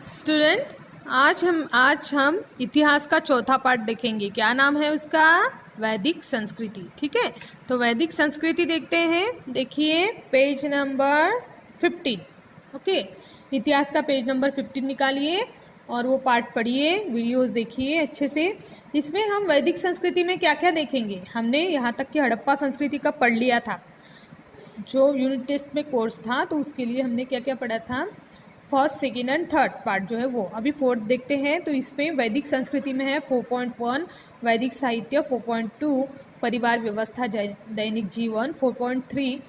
Student, आज हम इतिहास का चौथा पार्ट देखेंगे। क्या नाम है उसका? वैदिक संस्कृति। ठीक है, तो वैदिक संस्कृति देखते हैं। देखिए पेज नंबर 15। ओके, इतिहास का पेज नंबर 15 निकालिए और वो पार्ट पढ़िए, वीडियोस देखिए अच्छे से। इसमें हम वैदिक संस्कृति में क्या क्या देखेंगे। हमने यहाँ तक कि हड़प्पा संस्कृति का पढ़ लिया था, जो यूनिट टेस्ट में कोर्स था, तो उसके लिए हमने क्या क्या पढ़ा था। First, second and third part जो है वो। अभी फोर्थ देखते हैं। तो इसमें वैदिक संस्कृति में है 4.1 वैदिक साहित्य, 4.2 परिवार व्यवस्था दैनिक जीवन, 4.3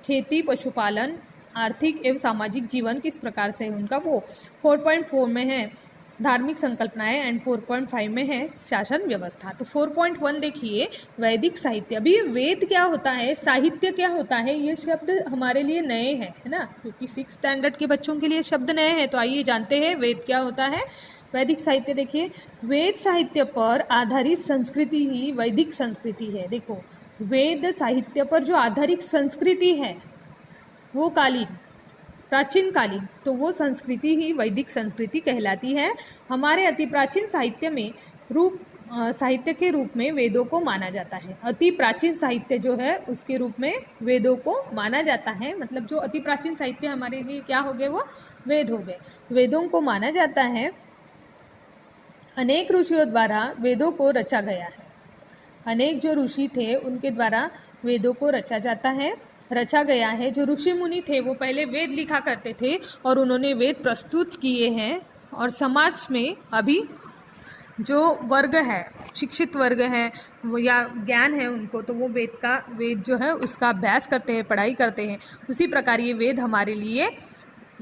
खेती पशुपालन आर्थिक एवं सामाजिक जीवन किस प्रकार से है उनका, वो 4.4 में है धार्मिक संकल्पनाएं एंड 4.5 में है शासन व्यवस्था। तो 4.1 देखिए वैदिक साहित्य। अभी वेद क्या होता है, साहित्य क्या होता है, ये शब्द हमारे लिए नए हैं, है ना, क्योंकि 6th स्टैंडर्ड के बच्चों के लिए शब्द नए हैं। तो आइए जानते हैं वेद क्या होता है। वैदिक साहित्य देखिए, वेद साहित्य पर आधारित संस्कृति ही वैदिक संस्कृति है। देखो, वेद साहित्य पर जो आधारित संस्कृति है वो कालीन, प्राचीन कालीन, तो वो संस्कृति ही वैदिक संस्कृति कहलाती है। हमारे अति प्राचीन साहित्य में साहित्य के रूप में वेदों को माना जाता है। अति प्राचीन साहित्य जो है उसके रूप में वेदों को माना जाता है। मतलब जो अति प्राचीन साहित्य हमारे लिए क्या हो गए, वो वेद हो गए। वेदों को माना जाता है। अनेक ऋषियों द्वारा वेदों को रचा गया है। अनेक जो ऋषि थे उनके द्वारा वेदों को रचा गया है। जो ऋषि मुनि थे वो पहले वेद लिखा करते थे और उन्होंने वेद प्रस्तुत किए हैं। और समाज में अभी जो वर्ग है, शिक्षित वर्ग है या ज्ञान है उनको, तो वो वेद जो है उसका अभ्यास करते हैं, पढ़ाई करते हैं। उसी प्रकार ये वेद हमारे लिए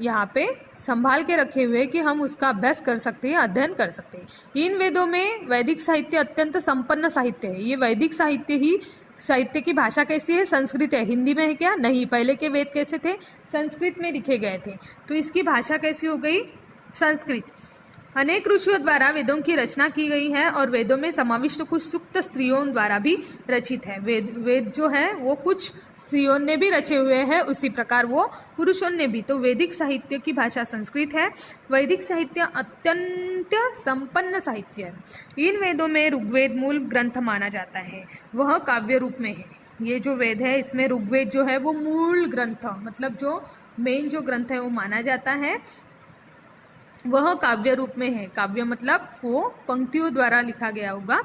यहाँ पे संभाल के रखे हुए कि हम उसका अभ्यास कर सकते हैं, अध्ययन कर सकते हैं। इन वेदों में वैदिक साहित्य अत्यंत संपन्न साहित्य है। ये वैदिक साहित्य की भाषा कैसी है? संस्कृत है। हिंदी में है क्या? नहीं। पहले के वेद कैसे थे? संस्कृत में लिखे गए थे। तो इसकी भाषा कैसी हो गई? संस्कृत। अनेक ऋषियों द्वारा वेदों की रचना की गई है और वेदों में समाविष्ट कुछ सूक्त स्त्रियों द्वारा भी रचित है। वेद जो है वो कुछ स्त्रियों ने भी रचे हुए हैं, उसी प्रकार वो पुरुषों ने भी। तो वैदिक साहित्य की भाषा संस्कृत है। वैदिक साहित्य अत्यंत संपन्न साहित्य है। इन वेदों में ऋग्वेद मूल ग्रंथ माना जाता है, वह काव्य रूप में है। ये जो वेद है इसमें ऋग्वेद जो है वो मूल ग्रंथ, मतलब जो मेन जो ग्रंथ है वो माना जाता है, वह काव्य रूप में है। काव्य मतलब वो पंक्तियों द्वारा लिखा गया होगा।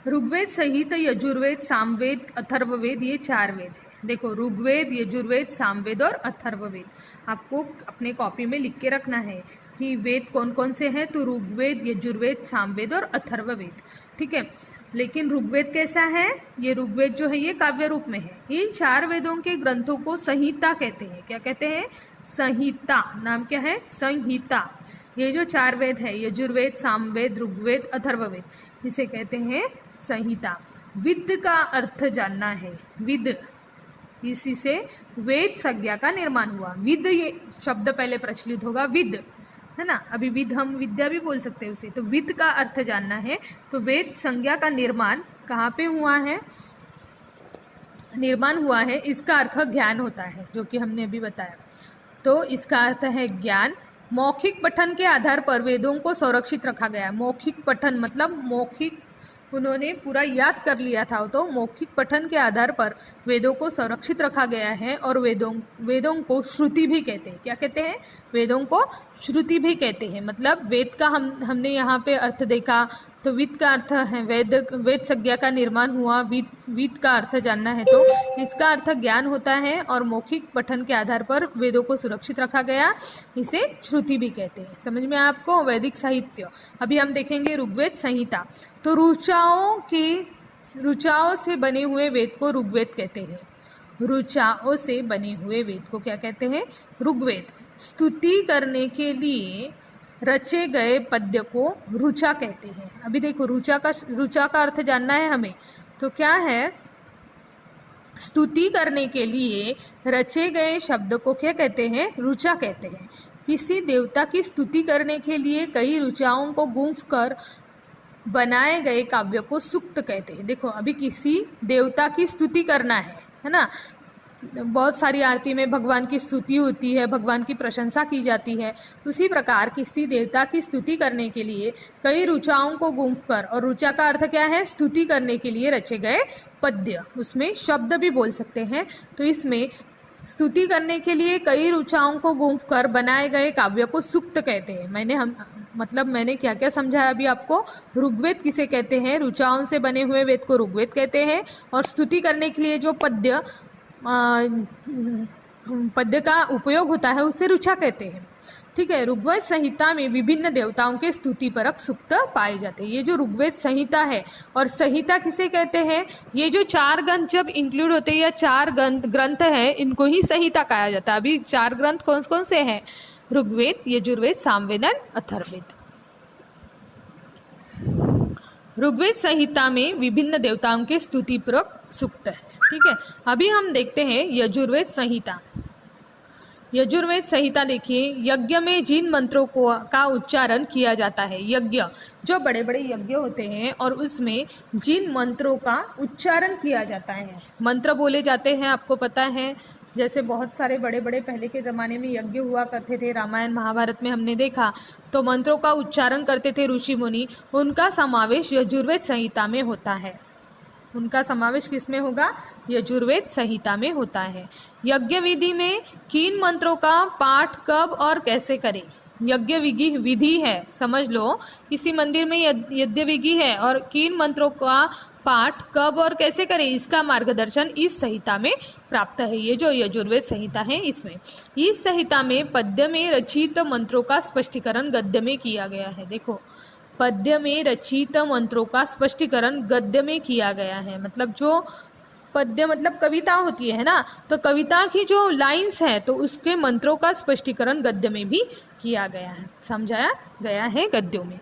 ऋग्वेद सहित यजुर्वेद, सामवेद, अथर्ववेद, ये 4 वेद है। देखो, ऋग्वेद, यजुर्वेद, सामवेद और अथर्ववेद आपको अपने कॉपी में लिख के रखना है कि वेद कौन कौन से हैं। तो ऋग्वेद, यजुर्वेद, सामवेद और अथर्ववेद। ठीक है, लेकिन ऋग्वेद कैसा है? ये ऋग्वेद जो है ये काव्य रूप में है। इन 4 वेदों के ग्रंथों को संहिता कहते हैं। क्या कहते हैं? संहिता। नाम क्या है? संहिता। ये जो 4 वेद है, यजुर्वेद, सामवेद, ऋग्वेद, अथर्ववेद, इसे कहते हैं संहिता। विद का अर्थ जानना है। विद, इसी से वेद संज्ञा का निर्माण हुआ। विद ये शब्द पहले प्रचलित होगा, विद, है ना। अभी विद हम विद्या भी बोल सकते हैं उसे। तो विद का अर्थ जानना है। तो वेद संज्ञा का निर्माण कहाँ पे हुआ है? निर्माण हुआ है, इसका अर्थ ज्ञान होता है, जो कि हमने अभी बताया। तो इसका अर्थ है ज्ञान। मौखिक पठन के आधार पर वेदों को संरक्षित रखा गया। मौखिक पठन मतलब मौखिक उन्होंने पूरा याद कर लिया था, तो मौखिक पठन के आधार पर वेदों को संरक्षित रखा गया है। और वेदों को श्रुति भी कहते हैं। क्या कहते हैं? वेदों को श्रुति भी कहते हैं। मतलब वेद का हमने यहाँ पे अर्थ देखा। तो विद का अर्थ है वेद संज्ञा का निर्माण हुआ। विद का अर्थ जानना है, तो इसका अर्थ ज्ञान होता है। और मौखिक पठन के आधार पर वेदों को सुरक्षित रखा गया, इसे श्रुति भी कहते हैं। समझ में आपको? वैदिक साहित्य। अभी हम देखेंगे ऋग्वेद संहिता। तो ऋचाओं से बने हुए वेद को ऋग्वेद कहते हैं। ऋचाओं से बने हुए वेद को क्या कहते हैं? ऋग्वेद। स्तुति करने के लिए रचे गए पद्य को ऋचा कहते हैं। अभी देखो, ऋचा का अर्थ जानना है हमें। तो क्या है? स्तुति करने के लिए रचे गए शब्द को क्या कहते हैं? ऋचा कहते हैं। किसी देवता की स्तुति करने के लिए कई ऋचाओं को गूंथ कर बनाए गए काव्य को सूक्त कहते हैं। देखो, अभी किसी देवता की स्तुति करना है ना, बहुत सारी आरती में भगवान की स्तुति होती है, भगवान की प्रशंसा की जाती है। उसी प्रकार किसी देवता की स्तुति करने के लिए कई ऋचाओं को गूंथकर, और ऋचा का अर्थ क्या है, स्तुति करने के लिए रचे गए पद्य, उसमें शब्द भी बोल सकते हैं। तो इसमें स्तुति करने के लिए कई ऋचाओं को गूंथकर बनाए गए काव्य को सूक्त कहते हैं। मैंने क्या क्या समझाया अभी आपको। ऋग्वेद किसे कहते हैं, ऋचाओं से बने हुए वेद को ऋग्वेद कहते हैं, और स्तुति करने के लिए जो पद्य का उपयोग होता है उसे ऋचा कहते हैं। ठीक है। ऋग्वेद संहिता में विभिन्न देवताओं के स्तुति परक सूक्त पाए जाते हैं। ये जो ऋग्वेद संहिता है, और संहिता किसे कहते हैं, ये जो 4 ग्रंथ जब इंक्लूड होते हैं या 4 ग्रंथ है, इनको ही संहिता कहा जाता है। अभी 4 ग्रंथ कौन कौन से हैं, ऋग्वेद, यजुर्वेद, सामवेद और अथर्ववेद। ऋग्वेद संहिता में विभिन्न देवताओं के स्तुति परक सूक्त है। ठीक है। अभी हम देखते हैं यजुर्वेद संहिता। यजुर्वेद संहिता देखिए, यज्ञ में जिन मंत्रों का उच्चारण किया जाता है, यज्ञ जो बड़े बड़े यज्ञ होते हैं और उसमें जिन मंत्रों का उच्चारण किया जाता है, मंत्र बोले जाते हैं, आपको पता है। जैसे बहुत सारे बड़े बड़े पहले के ज़माने में यज्ञ हुआ करते थे, रामायण महाभारत में हमने देखा, तो मंत्रों का उच्चारण करते थे ऋषि मुनि, उनका समावेश यजुर्वेद संहिता में होता है। उनका समावेश किसमें होगा, यजुर्वेद संहिता में होता है। यज्ञ विधि में किन मंत्रों का पाठ कब और कैसे करें, यज्ञ विधि है, समझ लो, किसी मंदिर में यज्ञ विधि है और किन मंत्रों का पाठ कब और कैसे करें, इसका मार्गदर्शन इस संहिता में प्राप्त है। ये जो यजुर्वेद संहिता है, इसमें इस संहिता में पद्य में रचित मंत्रों का स्पष्टीकरण गद्य में किया गया है। देखो, पद्य में रचित मंत्रों का स्पष्टीकरण गद्य में किया गया है। मतलब जो पद्य मतलब कविता होती है ना, तो कविता की जो लाइंस है तो उसके मंत्रों का स्पष्टीकरण गद्य में भी किया गया है, समझाया गया है गद्यों में।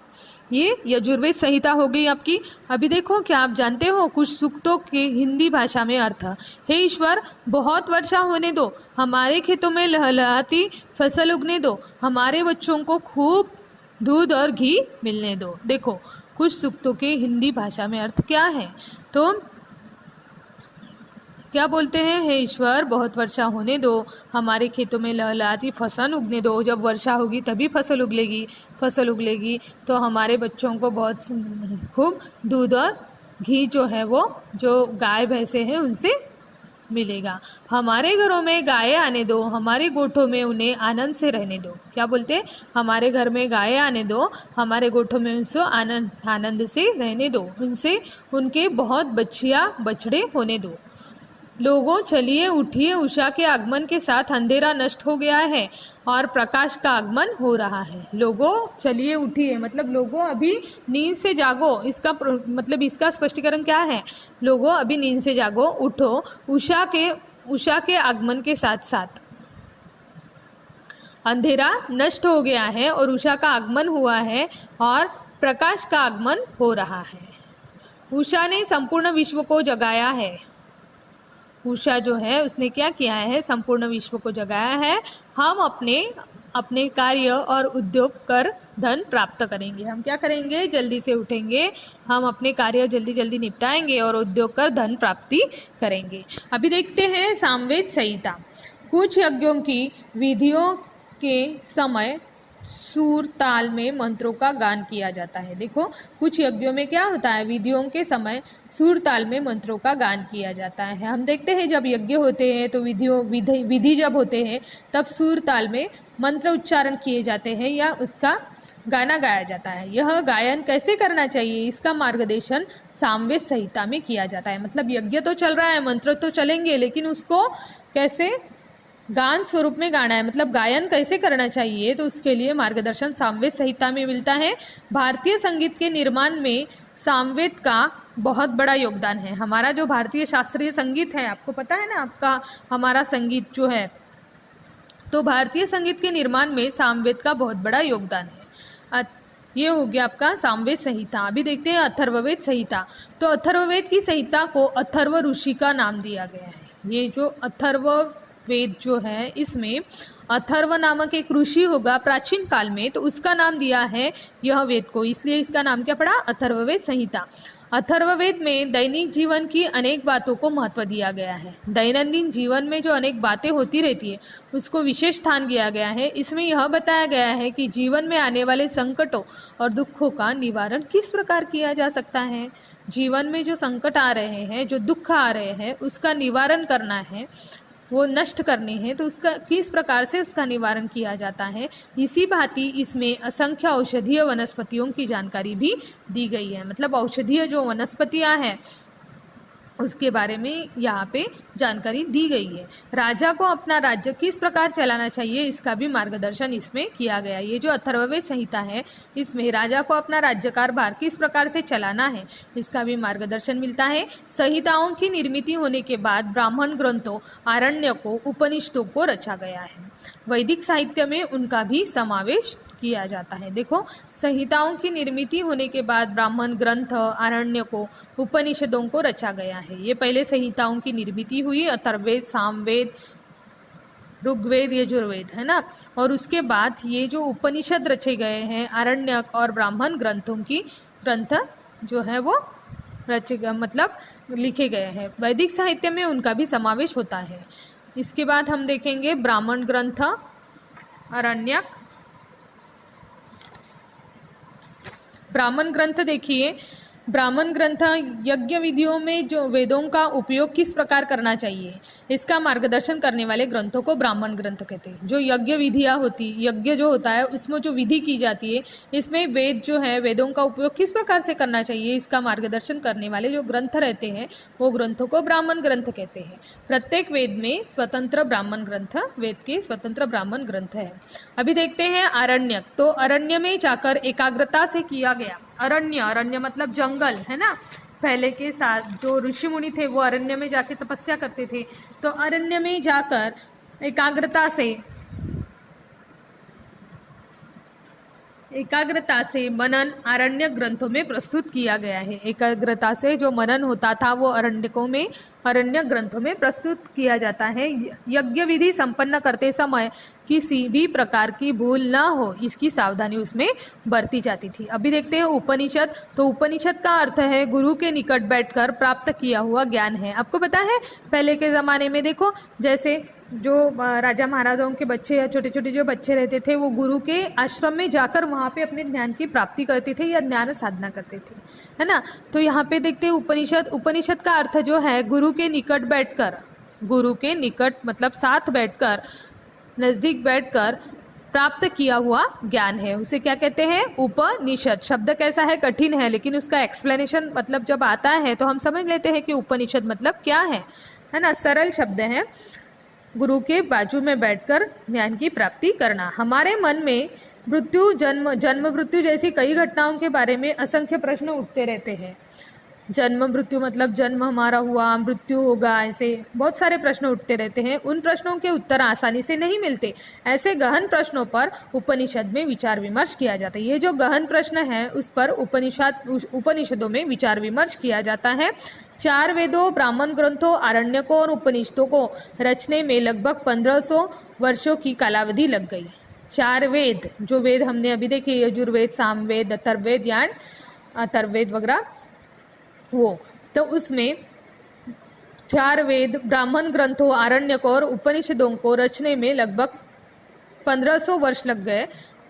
ये यजुर्वेद संहिता हो गई आपकी। अभी देखो, क्या आप जानते हो कुछ सूक्तों के हिंदी भाषा में अर्थ। हे ईश्वर, बहुत वर्षा होने दो, हमारे खेतों में लहलहाती फसल उगने दो, हमारे बच्चों को खूब दूध और घी मिलने दो। देखो, कुछ सूक्तों के हिंदी भाषा में अर्थ क्या है। तो क्या बोलते हैं, हे ईश्वर, बहुत वर्षा होने दो, हमारे खेतों में लहलहाती फसल उगने दो। जब वर्षा होगी तभी फसल उगलेगी तो हमारे बच्चों को बहुत खूब दूध और घी जो है वो जो गाय भैंसे हैं उनसे मिलेगा। हमारे घरों में गाय आने दो, हमारे गोठों में उन्हें आनंद से रहने दो। क्या बोलते हैं, हमारे घर में गाय आने दो, हमारे गोठों में उनसे आनंद से रहने दो, उनसे उनके बहुत बछड़े होने दो। लोगों, चलिए उठिए, उषा के आगमन के साथ अंधेरा नष्ट हो गया है और प्रकाश का आगमन हो रहा है। लोगों, चलिए उठिए, मतलब लोगों अभी नींद से जागो। इसका स्पष्टीकरण क्या है, लोगों अभी नींद से जागो, उठो, उषा के आगमन के साथ साथ अंधेरा नष्ट हो गया है और उषा का आगमन हुआ है और प्रकाश का आगमन हो रहा है। उषा ने संपूर्ण विश्व को जगाया है। उषा जो है उसने क्या किया है, संपूर्ण विश्व को जगाया है। हम अपने कार्य और उद्योग कर धन प्राप्त करेंगे। हम क्या करेंगे, जल्दी से उठेंगे, हम अपने कार्य जल्दी निपटाएंगे और उद्योग कर धन प्राप्ति करेंगे। अभी देखते हैं सामवेद संहिता। कुछ यज्ञों की विधियों के समय सुर ताल में मंत्रों का गान किया जाता है। देखो, कुछ यज्ञों में क्या होता है, विधियों के समय सुर ताल में मंत्रों का गान किया जाता है। हम देखते हैं जब यज्ञ होते हैं तो विधि जब होते हैं तब सुर ताल में मंत्र उच्चारण किए जाते हैं या उसका गाना गाया जाता है। यह गायन कैसे करना चाहिए, इसका मार्गदर्शन सामवेद संहिता में किया जाता है। मतलब यज्ञ तो चल रहा है, मंत्र तो चलेंगे, लेकिन उसको कैसे गान स्वरूप में गाना है, मतलब गायन कैसे करना चाहिए, तो उसके लिए मार्गदर्शन सामवेद संहिता में मिलता है। भारतीय संगीत के निर्माण में सामवेद का बहुत बड़ा योगदान है। हमारा जो भारतीय शास्त्रीय संगीत है, आपको पता है ना, आपका हमारा संगीत जो है, तो भारतीय संगीत के निर्माण में सामवेद का बहुत बड़ा योगदान है। ये हो गया आपका सामवेद संहिता। अभी देखते हैं अथर्ववेद संहिता। तो अथर्ववेद की संहिता को अथर्व ऋषि का नाम दिया गया है। ये जो अथर्ववेद जो है, इसमें अथर्व नामक एक ऋषि होगा प्राचीन काल में, तो उसका नाम दिया है यह वेद को, इसलिए इसका नाम क्या पड़ा, अथर्ववेद संहिता। अथर्ववेद में दैनिक जीवन की अनेक बातों को महत्व दिया गया है। दैनंदिन जीवन में जो अनेक बातें होती रहती है उसको विशेष स्थान दिया गया है। इसमें यह बताया गया है कि जीवन में आने वाले संकटों और दुखों का निवारण किस प्रकार किया जा सकता है। जीवन में जो संकट आ रहे हैं, जो दुख आ रहे हैं, उसका निवारण करना है, वो नष्ट करने हैं, तो उसका किस प्रकार से उसका निवारण किया जाता है। इसी भांति इसमें असंख्य औषधीय वनस्पतियों की जानकारी भी दी गई है। मतलब औषधीय जो वनस्पतियां हैं उसके बारे में यहाँ पे जानकारी दी गई है। राजा को अपना राज्य किस प्रकार चलाना चाहिए इसका भी मार्गदर्शन इसमें किया गया है। ये जो अथर्ववेद संहिता है इसमें राजा को अपना राज्य कारभार किस प्रकार से चलाना है इसका भी मार्गदर्शन मिलता है। संहिताओं की निर्मित होने के बाद ब्राह्मण ग्रंथों, आरण्यकों, उपनिषदों को रचा गया है। वैदिक साहित्य में उनका भी समावेश किया जाता है। देखो, संहिताओं की निर्मित होने के बाद ब्राह्मण ग्रंथ, आरण्यकों, उपनिषदों को रचा गया है। ये पहले संहिताओं की निर्मित हुई, अथर्ववेद, सामवेद, ऋग्वेद, यजुर्वेद, है ना। और उसके बाद ये जो उपनिषद रचे गए हैं, आरण्यक और ब्राह्मण ग्रंथों की ग्रंथ जो है वो रचे गए, मतलब लिखे गए हैं। वैदिक साहित्य में उनका भी समावेश होता है। इसके बाद हम देखेंगे ब्राह्मण ग्रंथ, आरण्यक। ब्राह्मण ग्रंथ देखिए, ब्राह्मण ग्रंथ यज्ञ विधियों में जो वेदों का उपयोग किस प्रकार करना चाहिए इसका मार्गदर्शन करने वाले ग्रंथों को ब्राह्मण ग्रंथ कहते हैं। जो यज्ञ विधियाँ होती, यज्ञ जो होता है उसमें जो विधि की जाती है, इसमें वेद जो है, वेदों का उपयोग किस प्रकार से करना चाहिए इसका मार्गदर्शन करने वाले जो ग्रंथ रहते हैं वो ग्रंथों को ब्राह्मण ग्रंथ कहते हैं। प्रत्येक वेद में स्वतंत्र ब्राह्मण ग्रंथ, वेद के स्वतंत्र ब्राह्मण ग्रंथ है। अभी देखते हैं आरण्यक। तो अरण्य में जाकर एकाग्रता से किया गया, अरण्य, अरण्य मतलब जंगल, है ना। पहले के साथ जो ऋषि मुनि थे वो अरण्य में जाके तपस्या करते थे। तो अरण्य में जाकर एकाग्रता से मनन आरण्य ग्रंथों में प्रस्तुत किया गया है। एकाग्रता से जो मनन होता था वो अरण्यकों में, अरण्य ग्रंथों में प्रस्तुत किया जाता है। यज्ञ विधि संपन्न करते समय किसी भी प्रकार की भूल ना हो इसकी सावधानी उसमें बरती जाती थी। अभी देखते हैं उपनिषद। तो उपनिषद का अर्थ है गुरु के निकट बैठकर प्राप्त किया हुआ ज्ञान है। आपको पता है पहले के ज़माने में देखो, जैसे जो राजा महाराजाओं के बच्चे या छोटे छोटे जो बच्चे रहते थे वो गुरु के आश्रम में जाकर वहाँ पे अपने ज्ञान की प्राप्ति करते थे या ज्ञान साधना करते थे, है ना। तो यहाँ पे देखते हैं उपनिषद। उपनिषद का अर्थ जो है गुरु के निकट बैठकर, गुरु के निकट मतलब साथ बैठकर, नजदीक बैठकर प्राप्त किया हुआ ज्ञान है, उसे क्या कहते हैं, उपनिषद। शब्द कैसा है, कठिन है, लेकिन उसका एक्सप्लेनेशन मतलब जब आता है तो हम समझ लेते हैं कि उपनिषद मतलब क्या है ना। सरल शब्द है, गुरु के बाजू में बैठकर ज्ञान की प्राप्ति करना। हमारे मन में मृत्यु, जन्म मृत्यु जैसी कई घटनाओं के बारे में असंख्य प्रश्न उठते रहते हैं। जन्म मृत्यु मतलब जन्म हमारा हुआ, मृत्यु होगा, ऐसे बहुत सारे प्रश्न उठते रहते हैं। उन प्रश्नों के उत्तर आसानी से नहीं मिलते। ऐसे गहन प्रश्नों पर उपनिषद में विचार विमर्श किया जाता है। ये जो गहन प्रश्न है उस पर उपनिषदों में विचार विमर्श किया जाता है। 4 वेदों, ब्राह्मण ग्रंथों, आरण्यकों और उपनिषदों को रचने में लगभग 1500 वर्षों की कालावधि लग गई। 4 वेद, जो वेद हमने अभी देखे, यजुर्वेद, सामवेद, अथर्ववेद या अथर्ववेद वगैरह, वो तो उसमें 4 वेद, ब्राह्मण ग्रंथों, आरण्यकों और उपनिषदों को रचने में लगभग 1500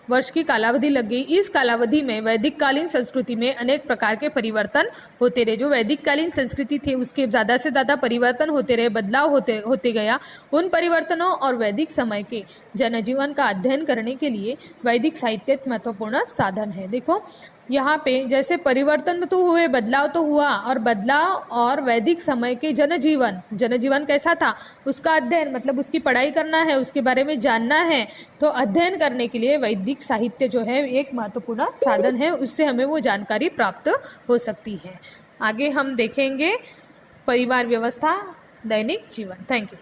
वर्ष की कालावधि लग गई। इस कालावधि में वैदिक कालीन संस्कृति में अनेक प्रकार के परिवर्तन होते रहे। जो वैदिक कालीन संस्कृति थी उसके ज़्यादा से ज़्यादा परिवर्तन होते रहे, बदलाव होते गया। उन परिवर्तनों और वैदिक समय के जनजीवन का अध्ययन करने के लिए वैदिक साहित्य एक महत्वपूर्ण साधन है। देखो यहाँ पे जैसे परिवर्तन तो हुए, बदलाव तो हुआ, और बदलाव और वैदिक समय के जनजीवन कैसा था उसका अध्ययन, मतलब उसकी पढ़ाई करना है, उसके बारे में जानना है। तो अध्ययन करने के लिए वैदिक साहित्य जो है एक महत्वपूर्ण साधन है, उससे हमें वो जानकारी प्राप्त हो सकती है। आगे हम देखेंगे परिवार व्यवस्था, दैनिक जीवन। Thank you.